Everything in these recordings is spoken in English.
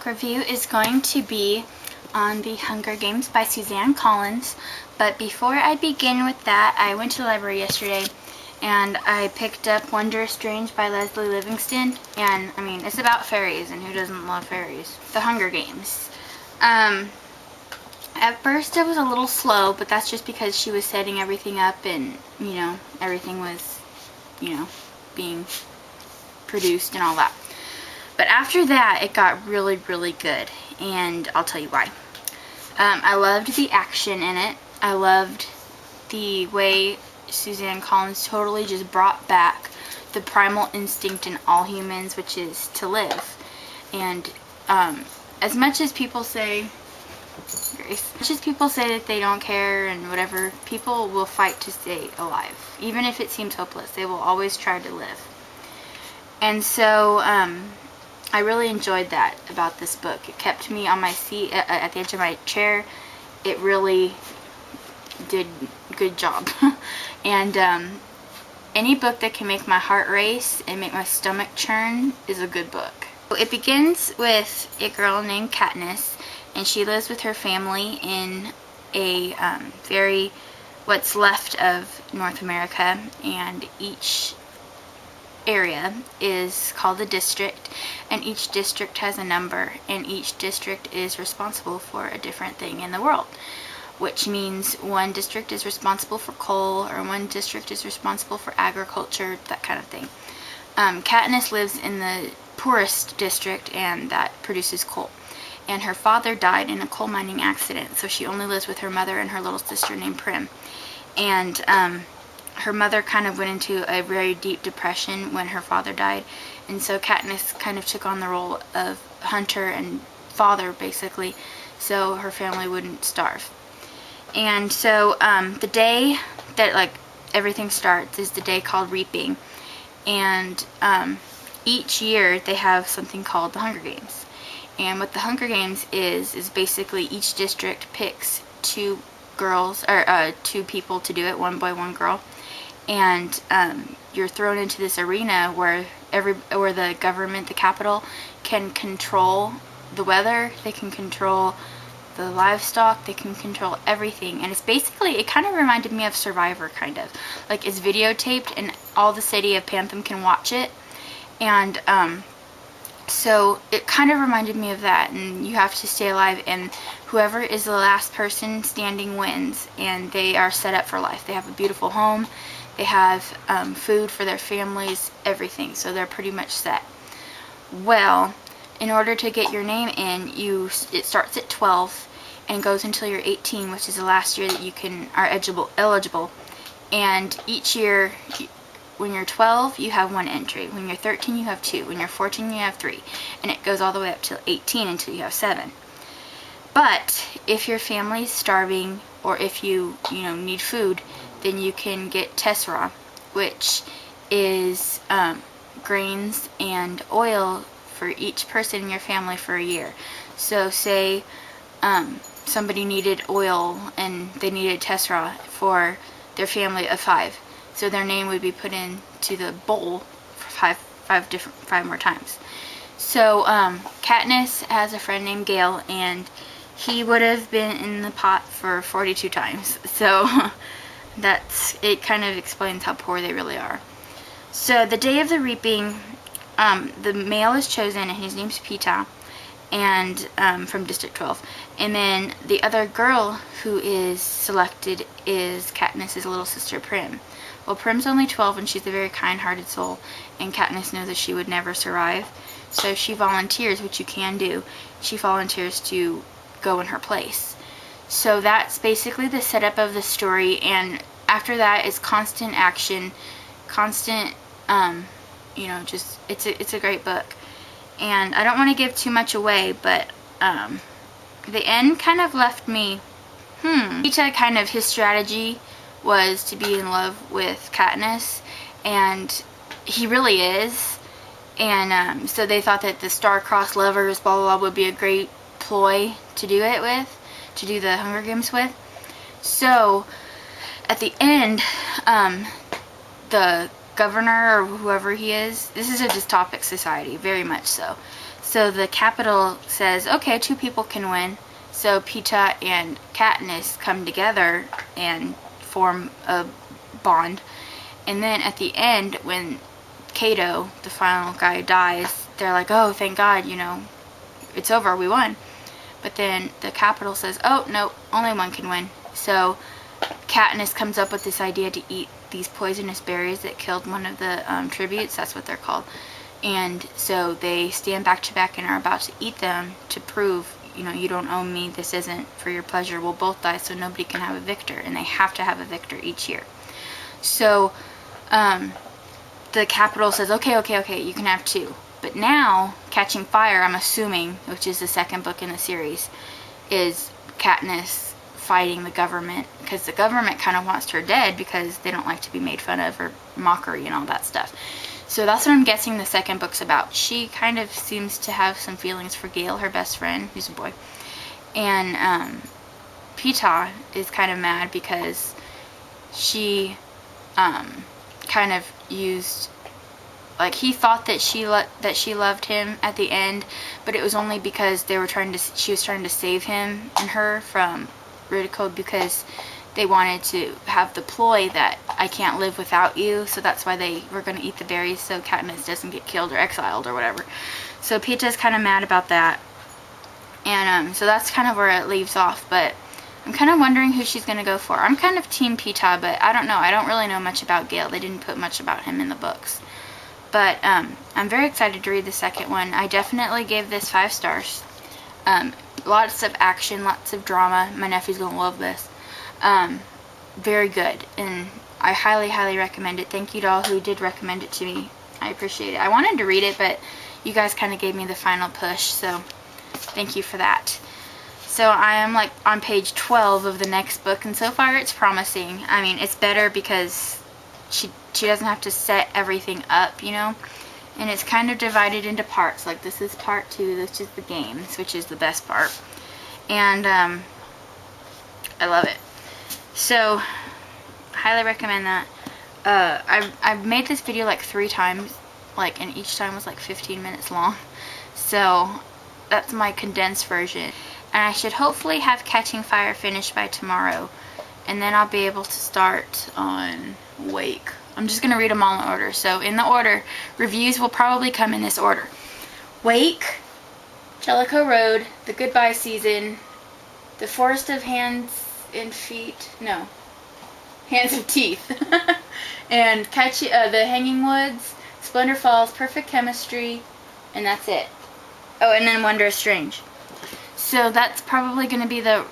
book review is going to be on The Hunger Games by Suzanne Collins. But before I begin with that, I went to the library yesterday and I picked up Wondrous Strange by Leslie Livingston. And I mean, it's about fairies, and who doesn't love fairies? The Hunger Games. At first it was a little slow, but that's just because she was setting everything up and, you know, everything was, you know, being produced and all that. But after that, it got really, really good, and I'll tell you why. I loved the action in it. I loved the way Suzanne Collins totally just brought back the primal instinct in all humans, which is to live. And as much as people say, Grace, as much as people say that they don't care and whatever, people will fight to stay alive. Even if it seems hopeless, they will always try to live. And so, I really enjoyed that about this book. It kept me on my seat at the edge of my chair. It really did a good job. And any book that can make my heart race and make my stomach churn is a good book. It begins with a girl named Katniss, and she lives with her family in a what's left of North America, and each area is called a district, and each district has a number, and each district is responsible for a different thing in the world, which means one district is responsible for coal, or one district is responsible for agriculture, that kind of thing. Katniss lives in the poorest district, and that produces coal, and her father died in a coal mining accident, so she only lives with her mother and her little sister named Prim. And her mother kind of went into a very deep depression when her father died, and so Katniss kind of took on the role of hunter and father, basically, so her family wouldn't starve. And so the day that, like, everything starts is the day called Reaping, and each year they have something called the Hunger Games. And what the Hunger Games is basically each district picks two girls, or two people to do it, one boy, one girl. And you're thrown into this arena where the government, the capital, can control the weather, they can control the livestock, they can control everything. And it's basically, it kind of reminded me of Survivor, kind of. Like, it's videotaped and all the city of Pantheon can watch it. And so it kind of reminded me of that, and you have to stay alive, and whoever is the last person standing wins, and they are set up for life. They have a beautiful home, they have food for their families, everything, so they're pretty much set. Well, in order to get your name in, it starts at 12 and goes until you're 18, which is the last year that you are eligible. And each year, when you're 12, you have one entry. When you're 13, you have 2. When you're 14, you have 3. And it goes all the way up to 18 until you have 7. But if your family's starving, or if you need food, then you can get tessera, which is grains and oil for each person in your family for a year. So say somebody needed oil and they needed tessera for their family of 5. So their name would be put into the bowl for five more times. So Katniss has a friend named Gale, and he would have been in the pot for 42 times. So it kind of explains how poor they really are. So the day of the reaping, the male is chosen, and his name's Pita, and from District 12. And then the other girl who is selected is Katniss's little sister Prim. Well, Prim's only 12, and she's a very kind-hearted soul, and Katniss knows that she would never survive, so she volunteers, which you can do. She volunteers to go in her place. So that's basically the setup of the story, and after that is constant action, constant, it's a great book. And I don't want to give too much away, but the end kind of left me, Pita kind of, his strategy was to be in love with Katniss, and he really is. And so they thought that the star-crossed lovers, blah blah blah, would be a great ploy to do it with, to do the Hunger Games with. So at the end, the governor, or whoever he is, this is a dystopic society, very much so. So the Capitol says, okay, 2 people can win. So Peeta and Katniss come together and form a bond. And then at the end, when Cato, the final guy, dies, they're like, oh, thank God, you know, it's over, we won. But then the Capitol says, oh, no, only one can win. So Katniss comes up with this idea to eat these poisonous berries that killed one of the tributes. That's what they're called. And so they stand back to back and are about to eat them to prove, you know, you don't own me, this isn't for your pleasure, we'll both die, so nobody can have a victor. And they have to have a victor each year. So the Capitol says, okay, you can have 2. But now, Catching Fire, I'm assuming, which is the second book in the series, is Katniss fighting the government, because the government kind of wants her dead because they don't like to be made fun of, or mockery and all that stuff. So that's what I'm guessing the second book's about. She kind of seems to have some feelings for Gale, her best friend, who's a boy. And Peeta is kind of mad because she kind of used, like, he thought that she loved him at the end, but it was only because she was trying to save him and her from ridicule, because they wanted to have the ploy that I can't live without you, so that's why they were going to eat the berries so Katniss doesn't get killed or exiled or whatever. So Peeta's kind of mad about that, and so that's kind of where it leaves off. But I'm kind of wondering who she's going to go for. I'm kind of Team Peeta, but I don't know. I don't really know much about Gale. They didn't put much about him in the books. But I'm very excited to read the second one. I definitely gave this 5 stars. Lots of action, lots of drama. My nephew's going to love this. Very good, and I highly recommend it. Thank you to all who did recommend it to me. I appreciate it. I wanted to read it, but you guys kind of gave me the final push, so thank you for that. So I am like on page 12 of the next book, and so far it's promising. I mean, it's better because she doesn't have to set everything up, you know, and it's kind of divided into parts. Like, this is part 2, this is the games, which is the best part, and I love it. So highly recommend that. I've made this video like 3 times, like, and each time was like 15 minutes long, so that's my condensed version. And I should hopefully have Catching Fire finished by tomorrow, and then I'll be able to start on Wake. I'm just going to read them all in order. So in the order, reviews will probably come in this order: Wake, Jellicoe Road, The Goodbye Season, The Forest of Hands and Feet, no, Hands of Teeth, and The Hanging Woods, Splendor Falls, Perfect Chemistry, and that's it. Oh, and then Wondrous Strange. So that's probably going to be the,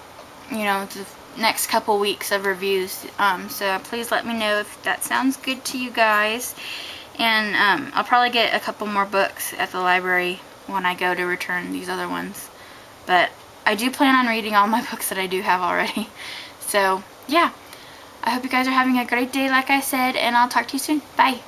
you know, the next couple weeks of reviews. So please let me know if that sounds good to you guys. And I'll probably get a couple more books at the library when I go to return these other ones. But I do plan on reading all my books that I do have already. So yeah, I hope you guys are having a great day, like I said, and I'll talk to you soon. Bye.